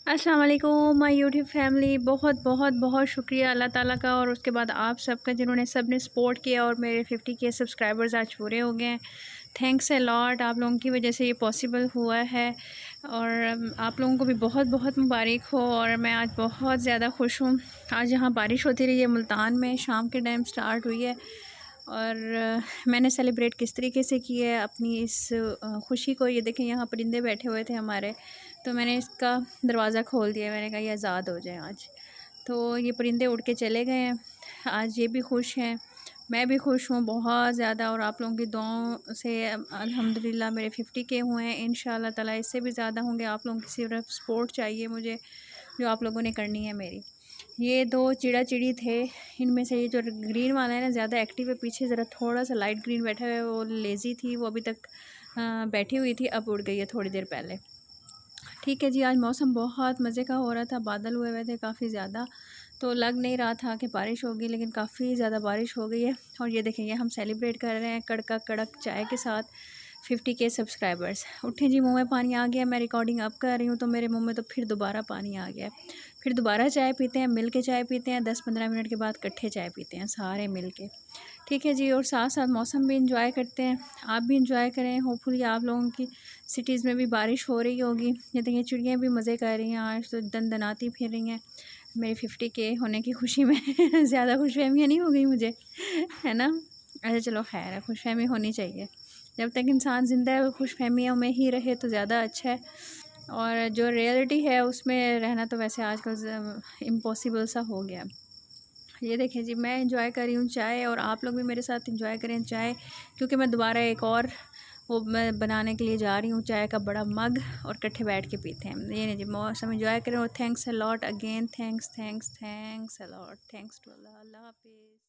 अस्सलाम वालेकुम my YouTube family. बहुत बहुत बहुत शुक्रिया अल्लाह ताला का और उसके बाद आप सबका जिन्होंने सब ने सपोर्ट किया और मेरे 50 के सब्सक्राइबर्स आज पूरे हो गए हैं। थैंक्स अ लॉट, आप लोगों की वजह से ये पॉसिबल हुआ है और आप लोगों को भी बहुत बहुत मुबारक हो। और मैं आज बहुत ज़्यादा खुश हूँ। आज यहाँ बारिश होती रही है मुल्तान में, शाम के टाइम स्टार्ट हुई है और मैंने सेलिब्रेट किस तरीके से की है अपनी इस खुशी को। ये देखें यहाँ परिंदे बैठे हुए थे हमारे, तो मैंने इसका दरवाज़ा खोल दिया। मैंने कहा ये आज़ाद हो जाए आज, तो ये परिंदे उड़ के चले गए हैं। आज ये भी खुश हैं, मैं भी खुश हूँ बहुत ज़्यादा। और आप लोगों की दुआओं से अल्हम्दुलिल्लाह मेरे 50 के हुए हैं। इंशाअल्लाह ताला इससे भी ज़्यादा होंगे। आप लोगों की सिर्फ सपोर्ट चाहिए मुझे, जो आप लोगों ने करनी है मेरी। ये दो चिड़ा चिड़ी थे, इनमें से ये जो ग्रीन वाला है ना ज़्यादा एक्टिव है, पीछे ज़रा थोड़ा सा लाइट ग्रीन बैठा हुआ है, वो लेज़ी थी, वो अभी तक बैठी हुई थी, अब उड़ गई है थोड़ी देर पहले। ठीक है जी, आज मौसम बहुत मज़े का हो रहा था, बादल हुए हुए थे काफ़ी ज़्यादा, तो लग नहीं रहा था कि बारिश होगी, लेकिन काफ़ी ज़्यादा बारिश हो गई है। और ये देखेंगे हम सेलिब्रेट कर रहे हैं कड़का कड़क चाय के साथ 50 के सब्सक्राइबर्स। उठे जी, मुंह में पानी आ गया। मैं रिकॉर्डिंग अब कर रही हूँ तो मेरे मुंह में तो फिर दोबारा पानी आ गया। फिर दोबारा चाय पीते हैं, मिल के चाय पीते हैं, 10-15 मिनट के बाद इकट्ठे चाय पीते हैं सारे मिल के। ठीक है जी, और साथ साथ मौसम भी इंजॉय करते हैं। आप भी इंजॉय करें। होपफुली आप लोगों की सिटीज़ में भी बारिश हो रही होगी। ये देखिए चिड़ियाँ भी मज़े कर रही हैं, आज तो दनदनाती फिर रही हैं मेरे 50 के होने की खुशी में। ज़्यादा खुशफहमियाँ नहीं हो गई मुझे, है ना। अच्छा चलो खैर है, खुशफहमी होनी चाहिए। जब तक इंसान ज़िंदा है खुशफहमियों में ही रहे तो ज़्यादा अच्छा है। और जो रियलिटी है उसमें रहना तो वैसे आजकल इम्पॉसिबल सा हो गया। ये देखें जी, मैं इंजॉय कर रही हूँ चाय और आप लोग भी मेरे साथ इंजॉय करें चाय, क्योंकि मैं दोबारा एक और वो मैं बनाने के लिए जा रही हूँ चाय का बड़ा मग, और इकट्ठे बैठ के पीते हैं। ये नहीं जी, मौसम इंजॉय करें। और thanks a lot again, thanks thanks thanks a lot, thanks to अल्लाह। अल्लाह हाफिज़।